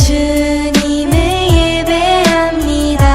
주님을 예배합니다.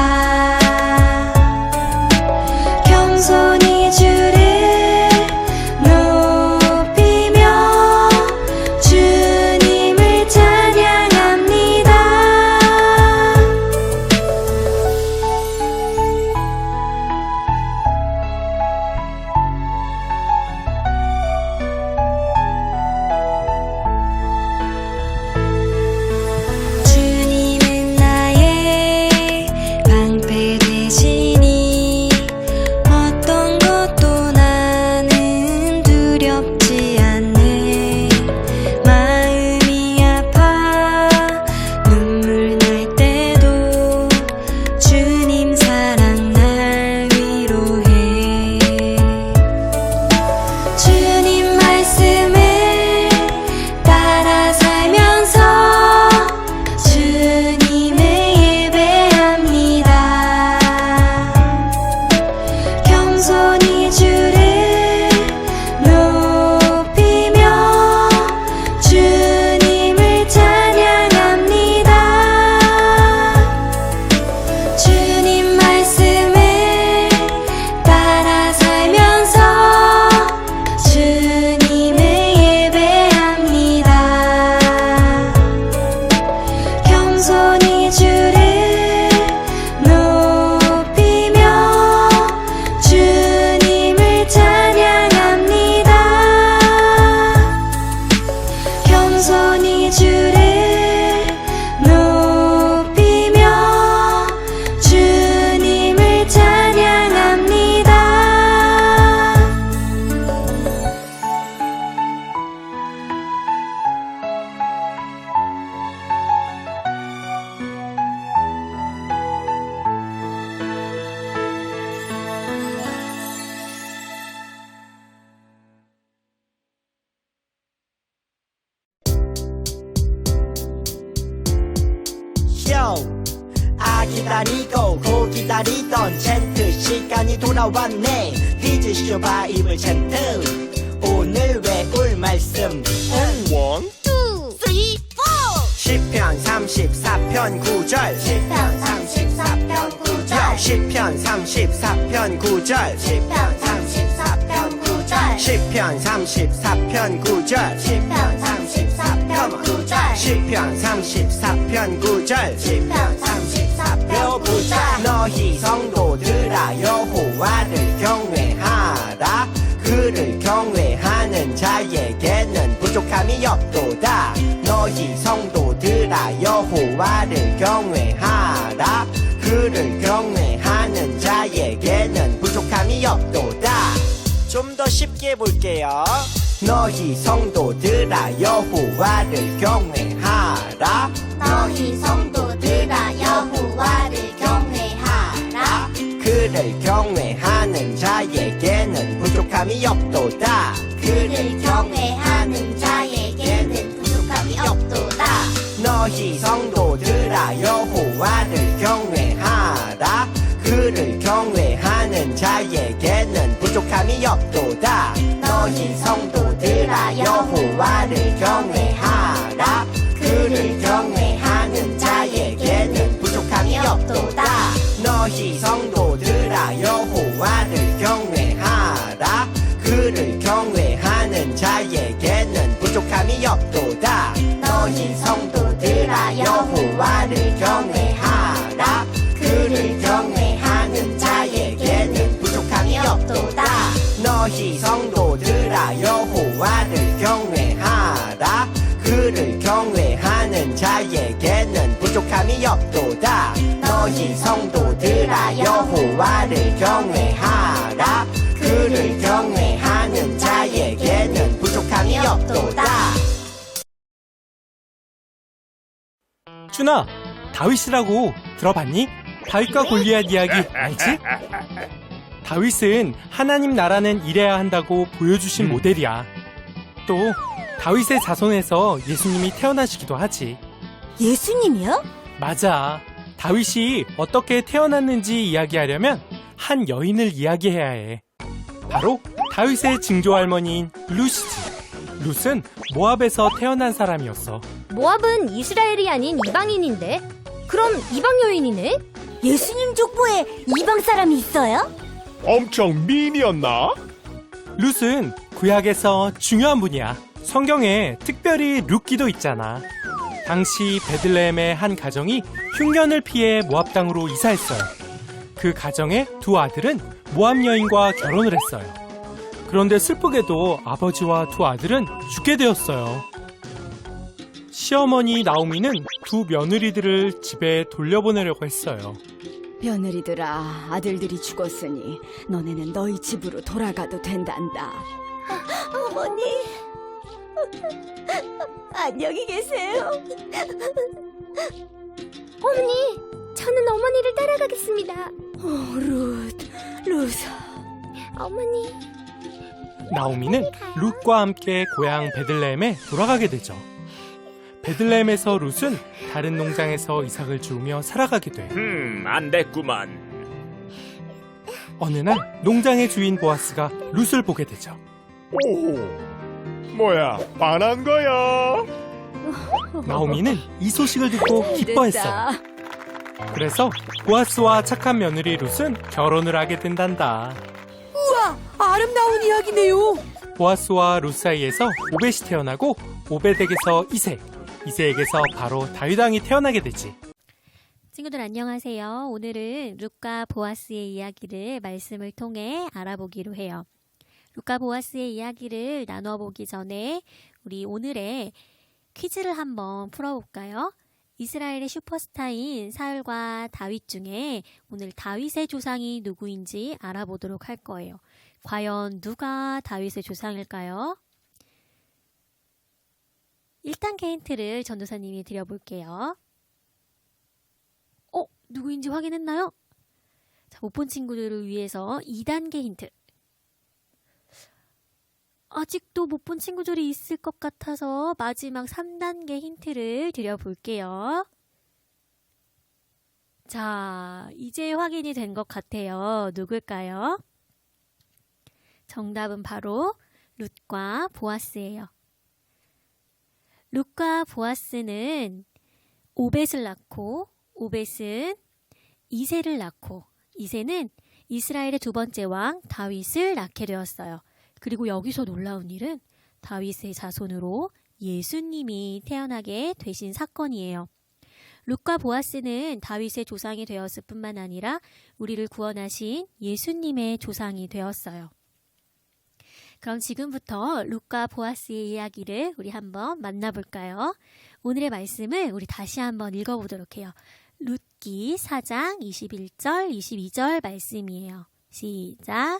다 기다리고 고 기다리던 챈트 시간이 돌아왔네. 디즈쇼 바이블 챈트 오늘 외울 말씀 원, 시편 34편 9절 시편 34편 9절 시편 34편 9절 시편 34편 9절 시편 34편 9절 시편 34편 9절 시편 34편 9절 시편 34편 배워보자. 9절 너희 성도들아 여호와를 경외하라. 그를 경외하는 자에게는 부족함이 없도다. 너희 성도들아 여호와를 경외하라. 그를 경외하는 자에게는 부족함이 없도다. 좀 더 쉽게 볼게요. 너희 성도들아 여호와를 경외하라. 너희 성도들아 여호와를 경외하라. 그를 경외하는 자에게는 부족함이 없도다. 그를 경외하는 자에게는 부족함이 없도다. 너희 성도들아 여호와를 경외하라. 그를 경외하는 자에게는 부족함이 없도다. 너희 성도들아 여호와를 경외하라. 그를 경외하는 자에게는 부족함이 없도다. 너희 성도들아 여호와를 경외하라. 그를 경외하는 자에게는 부족함이 없도다. 너희 성도들아 여호와를 경외하라. 그를 경외하는 자에게는 부족함이 없도다. 너희 성도들아 여호와를 경외하라. 그를 경외하는 자에게는 부족함이 없도다. 너희 성도들아 여호와를 경외하라. 그를 경외하는 자에게는 부족함이 없도다. 준아, 다윗이라고 들어봤니? 다윗과 골리앗 이야기 알지? 다윗은 하나님 나라는 이래야 한다고 보여주신 모델이야. 또 다윗의 자손에서 예수님이 태어나시기도 하지. 예수님이요? 맞아. 다윗이 어떻게 태어났는지 이야기하려면 한 여인을 이야기해야 해. 바로 다윗의 증조할머니인 룻이지. 룻은 모압에서 태어난 사람이었어. 모압은 이스라엘이 아닌 이방인인데? 그럼 이방 여인이네? 예수님 족보에 이방 사람이 있어요? 엄청 미인이었나? 룻은 구약에서 중요한 분이야. 성경에 특별히 룻기도 있잖아. 당시 베들레헴의 한 가정이 흉년을 피해 모압 땅으로 이사했어요. 그 가정의 두 아들은 모압 여인과 결혼을 했어요. 그런데 슬프게도 아버지와 두 아들은 죽게 되었어요. 시어머니 나오미는 두 며느리들을 집에 돌려보내려고 했어요. 며느리들아, 아들들이 죽었으니 너네는 너희 집으로 돌아가도 된단다. 어머니, 안녕히 계세요. 어머니, 저는 어머니를 따라가겠습니다. 룻. 어머니. 나오미는 룻과 함께 고향 베들레헴에 돌아가게 되죠. 베들레헴에서 룻은 다른 농장에서 이삭을 주우며 살아가게 돼. 안 됐구만. 어느 날 농장의 주인 보아스가 룻을 보게 되죠. 오, 뭐야, 반한 거야? 나오미는 이 소식을 듣고 기뻐했어. 그래서 보아스와 착한 며느리 룻은 결혼을 하게 된단다. 우와, 아름다운 이야기네요. 보아스와 룻 사이에서 오벳이 태어나고 오벳에게서 이새에게서 바로 다윗 왕이 태어나게 되지. 친구들 안녕하세요. 오늘은 룻과 보아스의 이야기를 말씀을 통해 알아보기로 해요. 룻과 보아스의 이야기를 나눠보기 전에 우리 오늘의 퀴즈를 한번 풀어볼까요? 이스라엘의 슈퍼스타인 사울과 다윗 중에 오늘 다윗의 조상이 누구인지 알아보도록 할 거예요. 과연 누가 다윗의 조상일까요? 1단계 힌트를 전도사님이 드려볼게요. 누구인지 확인했나요? 자, 못 본 친구들을 위해서 2단계 힌트. 아직도 못 본 친구들이 있을 것 같아서 마지막 3단계 힌트를 드려볼게요. 자, 이제 확인이 된 것 같아요. 누굴까요? 정답은 바로 룻과 보아스예요. 룻과 보아스는 오벳을 낳고, 오벳은 이새를 낳고, 이새는 이스라엘의 두 번째 왕 다윗을 낳게 되었어요. 그리고 여기서 놀라운 일은 다윗의 자손으로 예수님이 태어나게 되신 사건이에요. 룻과 보아스는 다윗의 조상이 되었을 뿐만 아니라 우리를 구원하신 예수님의 조상이 되었어요. 그럼 지금부터 룻과 보아스의 이야기를 우리 한번 만나볼까요? 오늘의 말씀을 우리 다시 한번 읽어보도록 해요. 룻기 4장 21절, 22절 말씀이에요. 시작!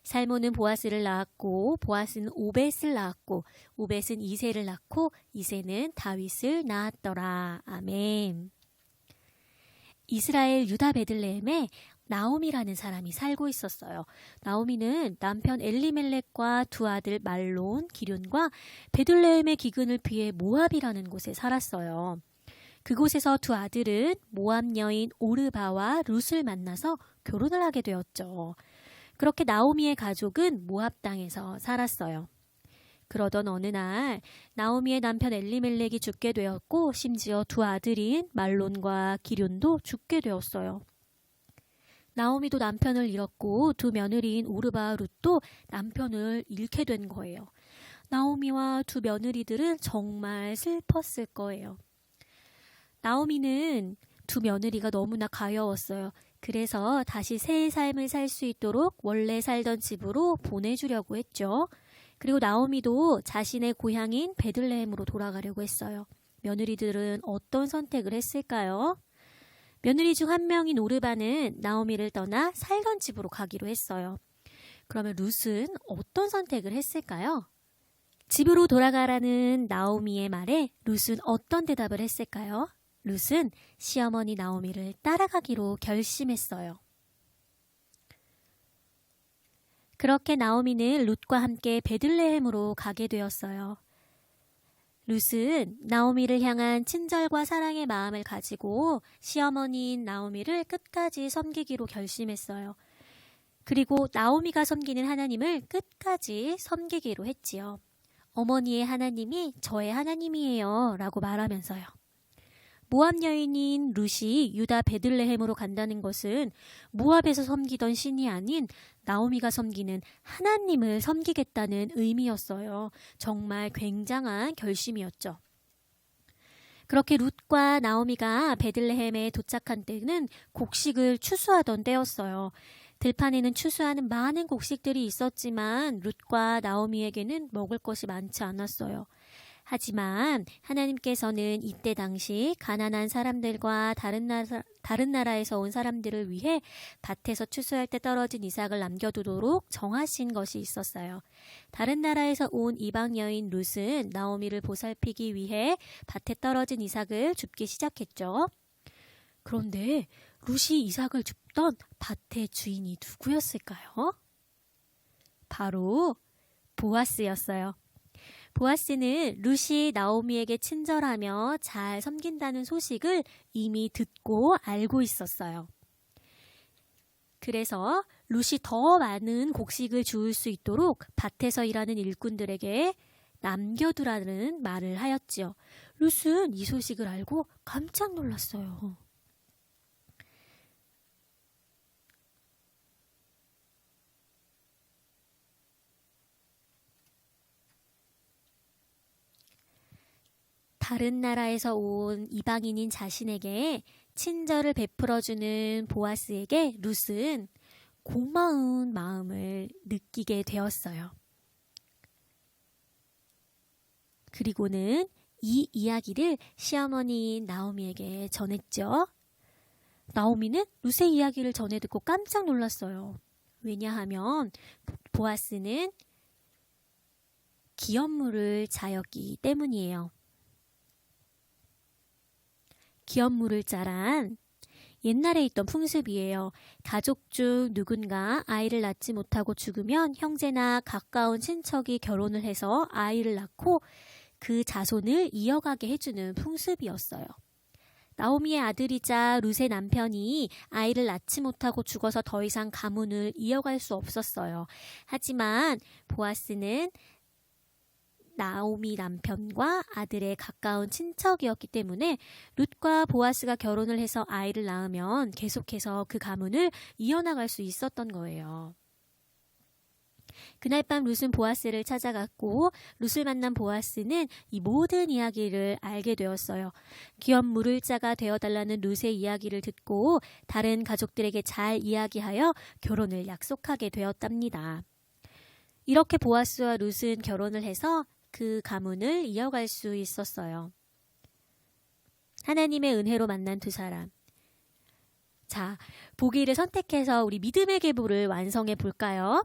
살몬은 보아스를 낳았고 보아스는 오벳을 낳았고 오벳은 이새를 낳고 이새는 다윗을 낳았더라. 아멘. 이스라엘 유다 베들레헴에 나오미라는 사람이 살고 있었어요. 나오미는 남편 엘리멜렉과 두 아들 말론, 기륜과 베들레헴의 기근을 피해 모압이라는 곳에 살았어요. 그곳에서 두 아들은 모압 여인 오르바와 룻을 만나서 결혼을 하게 되었죠. 그렇게 나오미의 가족은 모압 땅에서 살았어요. 그러던 어느 날 나오미의 남편 엘리멜렉이 죽게 되었고 심지어 두 아들인 말론과 기륜도 죽게 되었어요. 나오미도 남편을 잃었고 두 며느리인 오르바와 룻도 남편을 잃게 된 거예요. 나오미와 두 며느리들은 정말 슬펐을 거예요. 나오미는 두 며느리가 너무나 가여웠어요. 그래서 다시 새 삶을 살 수 있도록 원래 살던 집으로 보내주려고 했죠. 그리고 나오미도 자신의 고향인 베들레헴으로 돌아가려고 했어요. 며느리들은 어떤 선택을 했을까요? 며느리 중 한 명인 오르바는 나오미를 떠나 살던 집으로 가기로 했어요. 그러면 룻은 어떤 선택을 했을까요? 집으로 돌아가라는 나오미의 말에 룻은 어떤 대답을 했을까요? 룻은 시어머니 나오미를 따라가기로 결심했어요. 그렇게 나오미는 룻과 함께 베들레헴으로 가게 되었어요. 룻은 나오미를 향한 친절과 사랑의 마음을 가지고 시어머니인 나오미를 끝까지 섬기기로 결심했어요. 그리고 나오미가 섬기는 하나님을 끝까지 섬기기로 했지요. 어머니의 하나님이 저의 하나님이에요 라고 말하면서요. 모압 여인인 룻이 유다 베들레헴으로 간다는 것은 모압에서 섬기던 신이 아닌 나오미가 섬기는 하나님을 섬기겠다는 의미였어요. 정말 굉장한 결심이었죠. 그렇게 룻과 나오미가 베들레헴에 도착한 때는 곡식을 추수하던 때였어요. 들판에는 추수하는 많은 곡식들이 있었지만 룻과 나오미에게는 먹을 것이 많지 않았어요. 하지만 하나님께서는 이때 당시 가난한 사람들과 다른 나라에서 온 사람들을 위해 밭에서 추수할 때 떨어진 이삭을 남겨두도록 정하신 것이 있었어요. 다른 나라에서 온 이방 여인 룻은 나오미를 보살피기 위해 밭에 떨어진 이삭을 줍기 시작했죠. 그런데 룻이 이삭을 줍던 밭의 주인이 누구였을까요? 바로 보아스였어요. 보아스는 룻이 나오미에게 친절하며 잘 섬긴다는 소식을 이미 듣고 알고 있었어요. 그래서 룻이 더 많은 곡식을 주울 수 있도록 밭에서 일하는 일꾼들에게 남겨두라는 말을 하였지요. 룻은 이 소식을 알고 깜짝 놀랐어요. 다른 나라에서 온 이방인인 자신에게 친절을 베풀어주는 보아스에게 룻은 고마운 마음을 느끼게 되었어요. 그리고는 이 이야기를 시어머니인 나오미에게 전했죠. 나오미는 룻의 이야기를 전해 듣고 깜짝 놀랐어요. 왜냐하면 보아스는 기업물을 자였기 때문이에요. 기업물을 자란 옛날에 있던 풍습이에요. 가족 중 누군가 아이를 낳지 못하고 죽으면 형제나 가까운 친척이 결혼을 해서 아이를 낳고 그 자손을 이어가게 해주는 풍습이었어요. 나오미의 아들이자 룻의 남편이 아이를 낳지 못하고 죽어서 더 이상 가문을 이어갈 수 없었어요. 하지만 보아스는 나오미 남편과 아들의 가까운 친척이었기 때문에 룻과 보아스가 결혼을 해서 아이를 낳으면 계속해서 그 가문을 이어나갈 수 있었던 거예요. 그날 밤 룻은 보아스를 찾아갔고 룻을 만난 보아스는 이 모든 이야기를 알게 되었어요. 귀한 물을 자가 되어달라는 룻의 이야기를 듣고 다른 가족들에게 잘 이야기하여 결혼을 약속하게 되었답니다. 이렇게 보아스와 룻은 결혼을 해서 그 가문을 이어갈 수 있었어요. 하나님의 은혜로 만난 두 사람. 자, 보기를 선택해서 우리 믿음의 계보를 완성해 볼까요?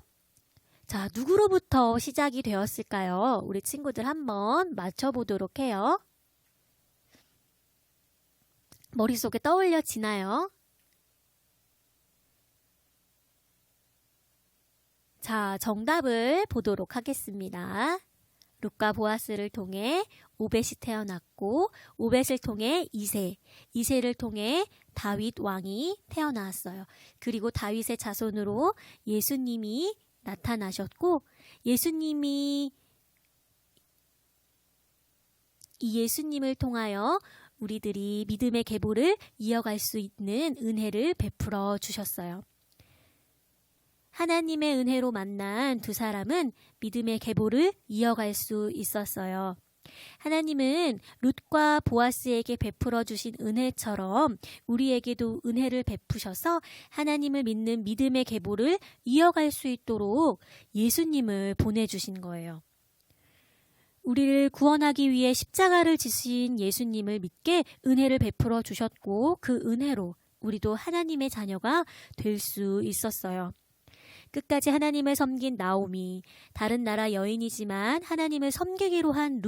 자, 누구로부터 시작이 되었을까요? 우리 친구들 한번 맞춰보도록 해요. 머릿속에 떠올려지나요? 자, 정답을 보도록 하겠습니다. 룻과 보아스를 통해 오벳이 태어났고 오벳을 통해 이새를 통해 다윗 왕이 태어났어요. 그리고 다윗의 자손으로 예수님이 나타나셨고 예수님이 이 예수님을 통하여 우리들이 믿음의 계보를 이어갈 수 있는 은혜를 베풀어 주셨어요. 하나님의 은혜로 만난 두 사람은 믿음의 계보를 이어갈 수 있었어요. 하나님은 룻과 보아스에게 베풀어 주신 은혜처럼 우리에게도 은혜를 베푸셔서 하나님을 믿는 믿음의 계보를 이어갈 수 있도록 예수님을 보내주신 거예요. 우리를 구원하기 위해 십자가를 지신 예수님을 믿게 은혜를 베풀어 주셨고 그 은혜로 우리도 하나님의 자녀가 될 수 있었어요. 끝까지 하나님을 섬긴 나오미, 다른 나라 여인이지만 하나님을 섬기기로 한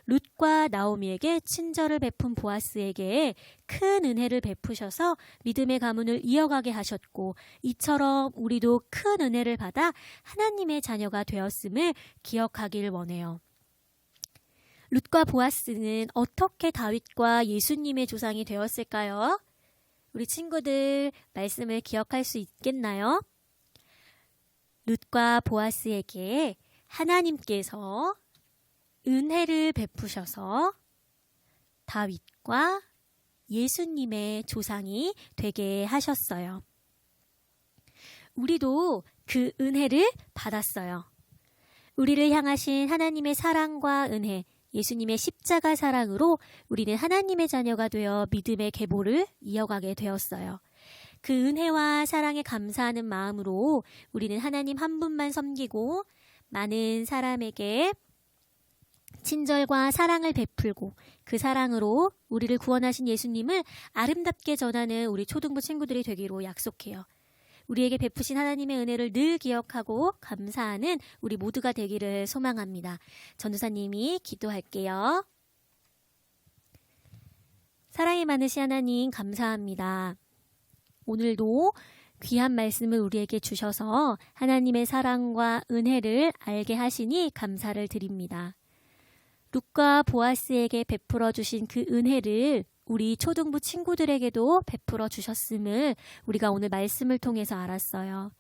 룻과 나오미에게 친절을 베푼 보아스에게 큰 은혜를 베푸셔서 믿음의 가문을 이어가게 하셨고 이처럼 우리도 큰 은혜를 받아 하나님의 자녀가 되었음을 기억하길 원해요. 룻과 보아스는 어떻게 다윗과 예수님의 조상이 되었을까요? 우리 친구들 말씀을 기억할 수 있겠나요? 룻과 보아스에게 하나님께서 은혜를 베푸셔서 다윗과 예수님의 조상이 되게 하셨어요. 우리도 그 은혜를 받았어요. 우리를 향하신 하나님의 사랑과 은혜, 예수님의 십자가 사랑으로 우리는 하나님의 자녀가 되어 믿음의 계보를 이어가게 되었어요. 그 은혜와 사랑에 감사하는 마음으로 우리는 하나님 한 분만 섬기고 많은 사람에게 친절과 사랑을 베풀고 그 사랑으로 우리를 구원하신 예수님을 아름답게 전하는 우리 초등부 친구들이 되기로 약속해요. 우리에게 베푸신 하나님의 은혜를 늘 기억하고 감사하는 우리 모두가 되기를 소망합니다. 전도사님이 기도할게요. 사랑이 많으신 하나님 감사합니다. 오늘도 귀한 말씀을 우리에게 주셔서 하나님의 사랑과 은혜를 알게 하시니 감사를 드립니다. 룻과 보아스에게 베풀어 주신 그 은혜를 우리 초등부 친구들에게도 베풀어 주셨음을 우리가 오늘 말씀을 통해서 알았어요.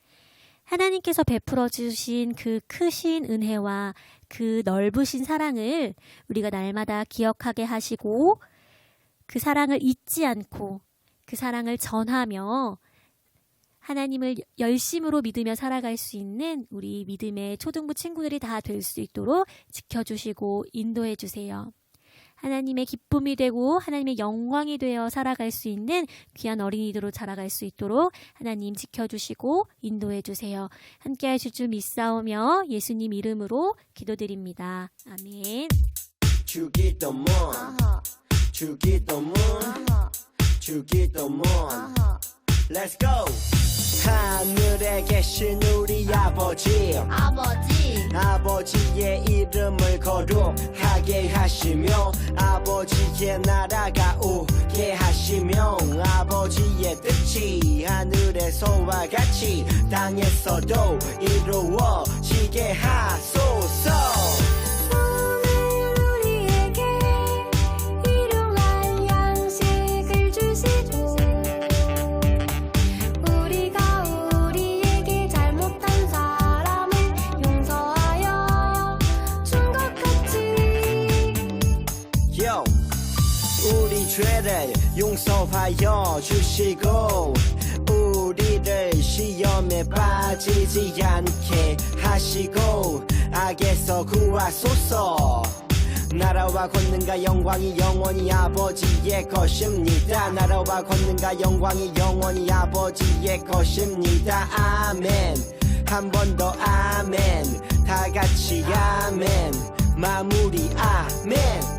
하나님께서 베풀어 주신 그 크신 은혜와 그 넓으신 사랑을 우리가 날마다 기억하게 하시고 그 사랑을 잊지 않고 그 사랑을 전하며 하나님을 열심으로 믿으며 살아갈 수 있는 우리 믿음의 초등부 친구들이 다 될 수 있도록 지켜주시고 인도해 주세요. 하나님의 기쁨이 되고 하나님의 영광이 되어 살아갈 수 있는 귀한 어린이들로 자라갈 수 있도록 하나님 지켜주시고 인도해 주세요. 함께 하실 줄 믿사오며 예수님 이름으로 기도드립니다. 아멘. 주기도문 주기도문 주기도문 Let's go! 하늘에 계신 우리 아버지의 이름을 거룩하게 하시며 아버지의 나라가 오게 하시며 아버지의 뜻이 하늘에서와 같이 땅에서도 이루어지게 하소서. 오늘 우리에게 일용할 양식을 우리 죄를 용서하여 주시고 우리를 시험에 빠지지 않게 하시고 악에서 구하소서. 나라와 권능과 영광이 영원히 아버지의 것입니다. 나라와 권능과 영광이 영원히 아버지의 것입니다. 아멘. 한 번 더 아멘. 다 같이 아멘. 마무리 아멘.